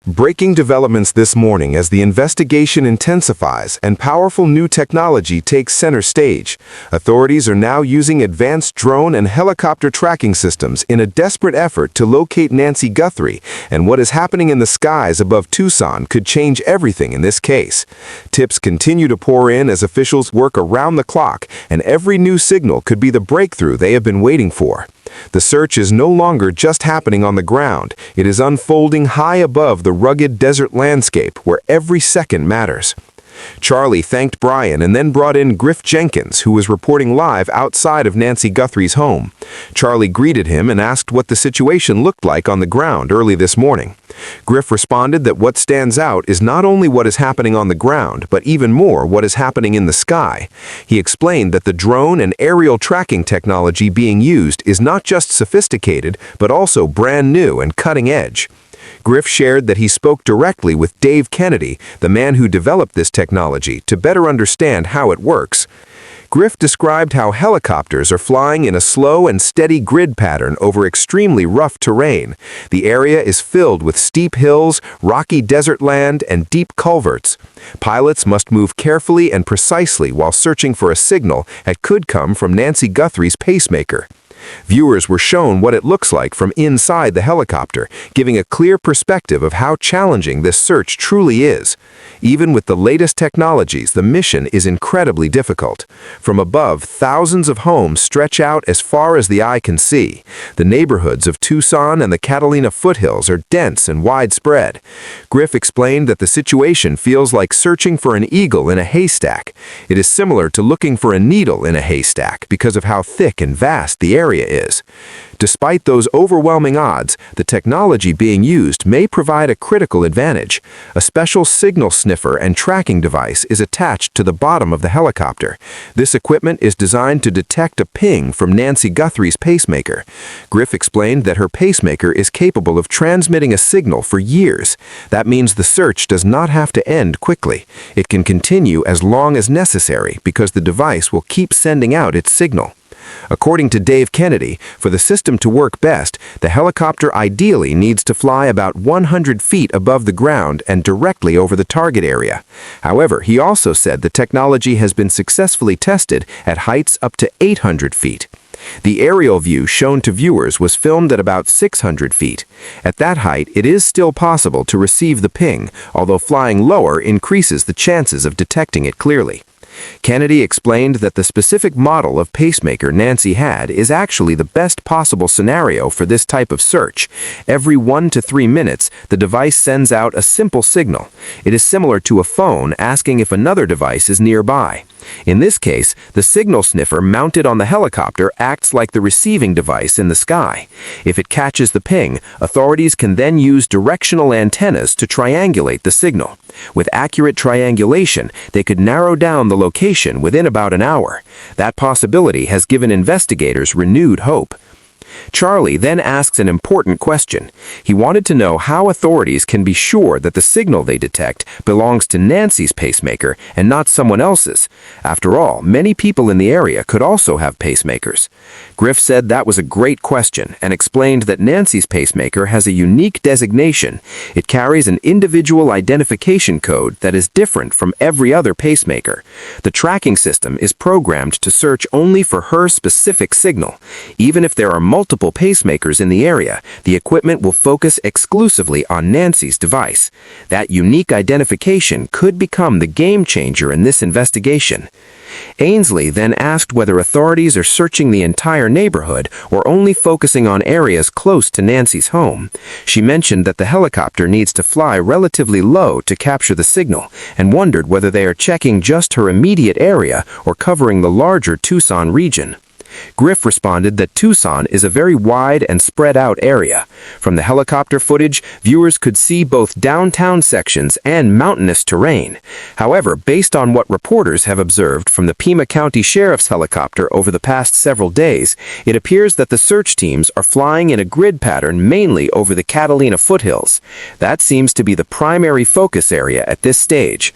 Breaking developments this morning as the investigation intensifies and powerful new technology takes center stage. Authorities are now using advanced drone and helicopter tracking systems in a desperate effort to locate Nancy Guthrie, and what is happening in the skies above Tucson could change everything in this case. Tips continue to pour in as officials work around the clock, and every new signal could be the breakthrough they have been waiting for. The search is no longer just happening on the ground. It is unfolding high above the rugged desert landscape where every second matters. Charlie thanked Brian and then brought in Griff Jenkins, who was reporting live outside of Nancy Guthrie's home. Charlie greeted him and asked what the situation looked like on the ground early this morning. Griff responded that what stands out is not only what is happening on the ground, but even more what is happening in the sky. He explained that the drone and aerial tracking technology being used is not just sophisticated, but also brand new and cutting edge. Griff shared that he spoke directly with Dave Kennedy, the man who developed this technology, to better understand how it works. Griff described how helicopters are flying in a slow and steady grid pattern over extremely rough terrain. The area is filled with steep hills, rocky desert land, and deep culverts. Pilots must move carefully and precisely while searching for a signal that could come from Nancy Guthrie's pacemaker. Viewers were shown what it looks like from inside the helicopter, giving a clear perspective of how challenging this search truly is. Even with the latest technologies, the mission is incredibly difficult. From above, thousands of homes stretch out as far as the eye can see. The neighborhoods of Tucson and the Catalina Foothills are dense and widespread. Griff explained that the situation feels like searching for an eagle in a haystack. It is similar to looking for a needle in a haystack because of how thick and vast the area is. Despite those overwhelming odds, the technology being used may provide a critical advantage. A special signal sniffer and tracking device is attached to the bottom of the helicopter. This equipment is designed to detect a ping from Nancy Guthrie's pacemaker. Griff explained that her pacemaker is capable of transmitting a signal for years. That means the search does not have to end quickly. It can continue as long as necessary because the device will keep sending out its signal. According to Dave Kennedy, for the system to work best, the helicopter ideally needs to fly about 100 feet above the ground and directly over the target area. However, he also said the technology has been successfully tested at heights up to 800 feet. The aerial view shown to viewers was filmed at about 600 feet. At that height, it is still possible to receive the ping, although flying lower increases the chances of detecting it clearly. Kennedy explained that the specific model of pacemaker Nancy had is actually the best possible scenario for this type of search. Every 1 to 3 minutes, the device sends out a simple signal. It is similar to a phone asking if another device is nearby. In this case, the signal sniffer mounted on the helicopter acts like the receiving device in the sky. If it catches the ping, authorities can then use directional antennas to triangulate the signal. With accurate triangulation, they could narrow down the location within about an hour. That possibility has given investigators renewed hope. Charlie then asks an important question. He wanted to know how authorities can be sure that the signal they detect belongs to Nancy's pacemaker and not someone else's. After all, many people in the area could also have pacemakers. Griff said that was a great question and explained that Nancy's pacemaker has a unique designation. It carries an individual identification code that is different from every other pacemaker. The tracking system is programmed to search only for her specific signal. Even if there are multiple pacemakers in the area, the equipment will focus exclusively on Nancy's device. That unique identification could become the game changer in this investigation. Ainsley then asked whether authorities are searching the entire neighborhood or only focusing on areas close to Nancy's home. She mentioned that the helicopter needs to fly relatively low to capture the signal and wondered whether they are checking just her immediate area or covering the larger Tucson region. Griff responded that Tucson is a very wide and spread out area. From the helicopter footage, viewers could see both downtown sections and mountainous terrain. However, based on what reporters have observed from the Pima County Sheriff's helicopter over the past several days, it appears that the search teams are flying in a grid pattern mainly over the Catalina Foothills. That seems to be the primary focus area at this stage.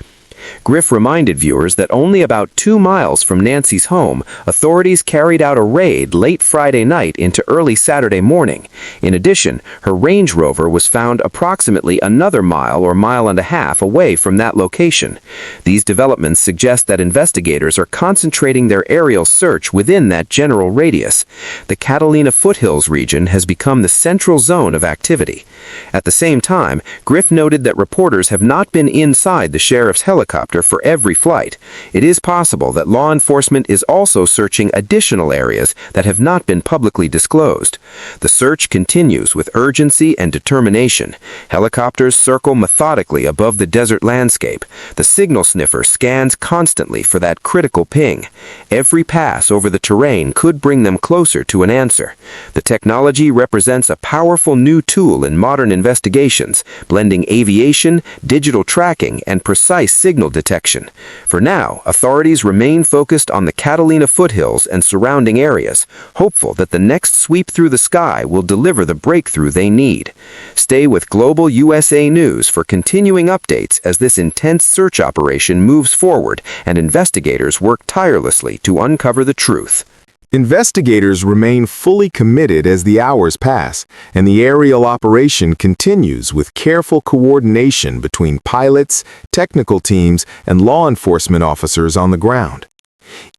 Griff reminded viewers that only about 2 miles from Nancy's home, authorities carried out a raid late Friday night into early Saturday morning. In addition, her Range Rover was found approximately another mile or mile and a half away from that location. These developments suggest that investigators are concentrating their aerial search within that general radius. The Catalina Foothills region has become the central zone of activity. At the same time, Griff noted that reporters have not been inside the sheriff's helicopter for every flight. It is possible that law enforcement is also searching additional areas that have not been publicly disclosed. The search continues with urgency and determination. Helicopters circle methodically above the desert landscape. The signal sniffer scans constantly for that critical ping. Every pass over the terrain could bring them closer to an answer. The technology represents a powerful new tool in modern investigations, blending aviation, digital tracking, and precise signal detection. For now, authorities remain focused on the Catalina Foothills and surrounding areas, hopeful that the next sweep through the sky will deliver the breakthrough they need. Stay with Global USA News for continuing updates as this intense search operation moves forward and investigators work tirelessly to uncover the truth. Investigators remain fully committed as the hours pass, and the aerial operation continues with careful coordination between pilots, technical teams, and law enforcement officers on the ground.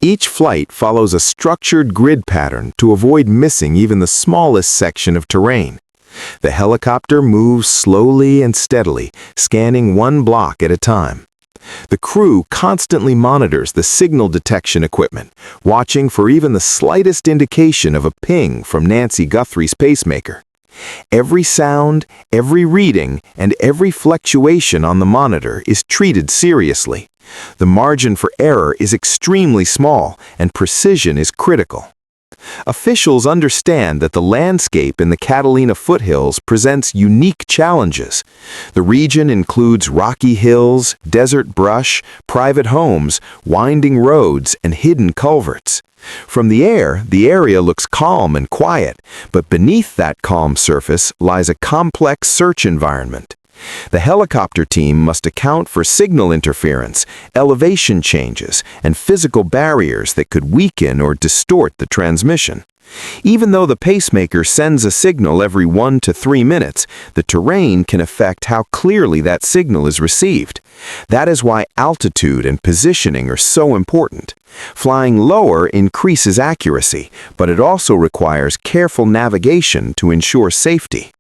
Each flight follows a structured grid pattern to avoid missing even the smallest section of terrain. The helicopter moves slowly and steadily, scanning one block at a time. The crew constantly monitors the signal detection equipment, watching for even the slightest indication of a ping from Nancy Guthrie's pacemaker. Every sound, every reading, and every fluctuation on the monitor is treated seriously. The margin for error is extremely small, and precision is critical. Officials understand that the landscape in the Catalina Foothills presents unique challenges. The region includes rocky hills, desert brush, private homes, winding roads, and hidden culverts. From the air, the area looks calm and quiet, but beneath that calm surface lies a complex search environment. The helicopter team must account for signal interference, elevation changes, and physical barriers that could weaken or distort the transmission. Even though the pacemaker sends a signal every 1 to 3 minutes, the terrain can affect how clearly that signal is received. That is why altitude and positioning are so important. Flying lower increases accuracy, but it also requires careful navigation to ensure safety.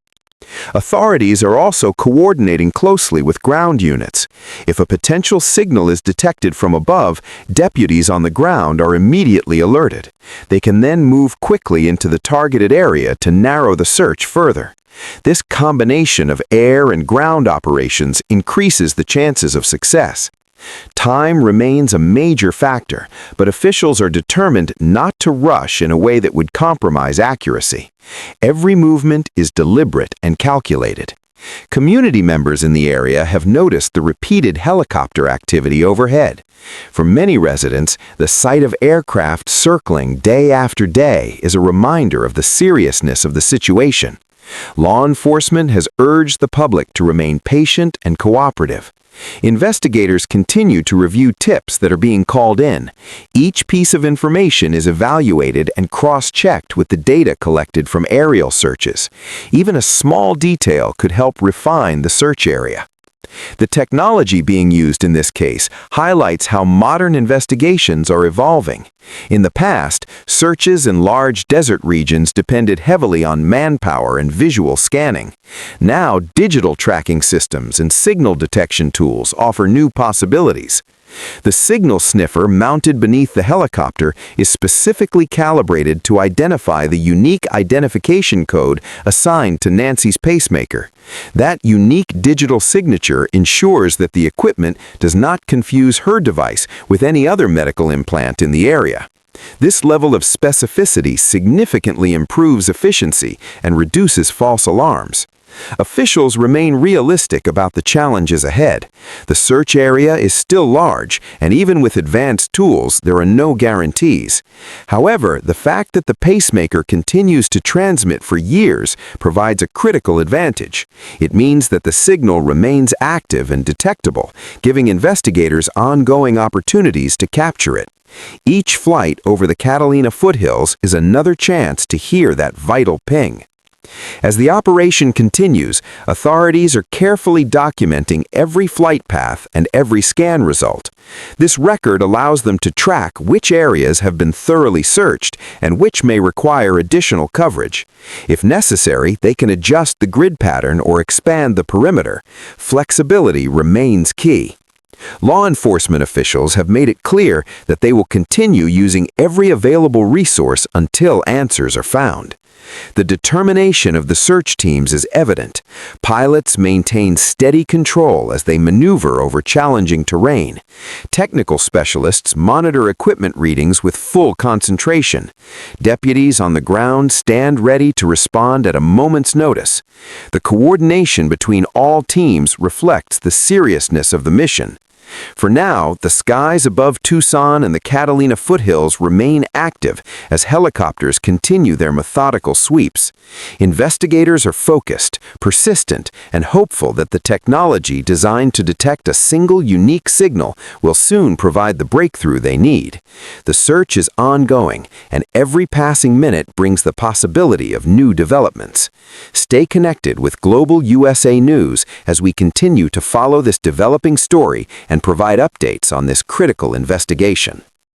Authorities are also coordinating closely with ground units. If a potential signal is detected from above, deputies on the ground are immediately alerted. They can then move quickly into the targeted area to narrow the search further. This combination of air and ground operations increases the chances of success. Time remains a major factor, but officials are determined not to rush in a way that would compromise accuracy. Every movement is deliberate and calculated. Community members in the area have noticed the repeated helicopter activity overhead. For many residents, the sight of aircraft circling day after day is a reminder of the seriousness of the situation. Law enforcement has urged the public to remain patient and cooperative. Investigators continue to review tips that are being called in. Each piece of information is evaluated and cross-checked with the data collected from aerial searches. Even a small detail could help refine the search area. The technology being used in this case highlights how modern investigations are evolving. In the past, searches in large desert regions depended heavily on manpower and visual scanning. Now, digital tracking systems and signal detection tools offer new possibilities. The signal sniffer mounted beneath the helicopter is specifically calibrated to identify the unique identification code assigned to Nancy's pacemaker. That unique digital signature ensures that the equipment does not confuse her device with any other medical implant in the area. This level of specificity significantly improves efficiency and reduces false alarms. Officials remain realistic about the challenges ahead. The search area is still large, and even with advanced tools, there are no guarantees. However, the fact that the pacemaker continues to transmit for years provides a critical advantage. It means that the signal remains active and detectable, giving investigators ongoing opportunities to capture it. Each flight over the Catalina Foothills is another chance to hear that vital ping. As the operation continues, authorities are carefully documenting every flight path and every scan result. This record allows them to track which areas have been thoroughly searched and which may require additional coverage. If necessary, they can adjust the grid pattern or expand the perimeter. Flexibility remains key. Law enforcement officials have made it clear that they will continue using every available resource until answers are found. The determination of the search teams is evident. Pilots maintain steady control as they maneuver over challenging terrain. Technical specialists monitor equipment readings with full concentration. Deputies on the ground stand ready to respond at a moment's notice. The coordination between all teams reflects the seriousness of the mission. For now, the skies above Tucson and the Catalina Foothills remain active as helicopters continue their methodical sweeps. Investigators are focused, persistent, and hopeful that the technology designed to detect a single unique signal will soon provide the breakthrough they need. The search is ongoing, and every passing minute brings the possibility of new developments. Stay connected with Global USA News as we continue to follow this developing story and provide updates on this critical investigation.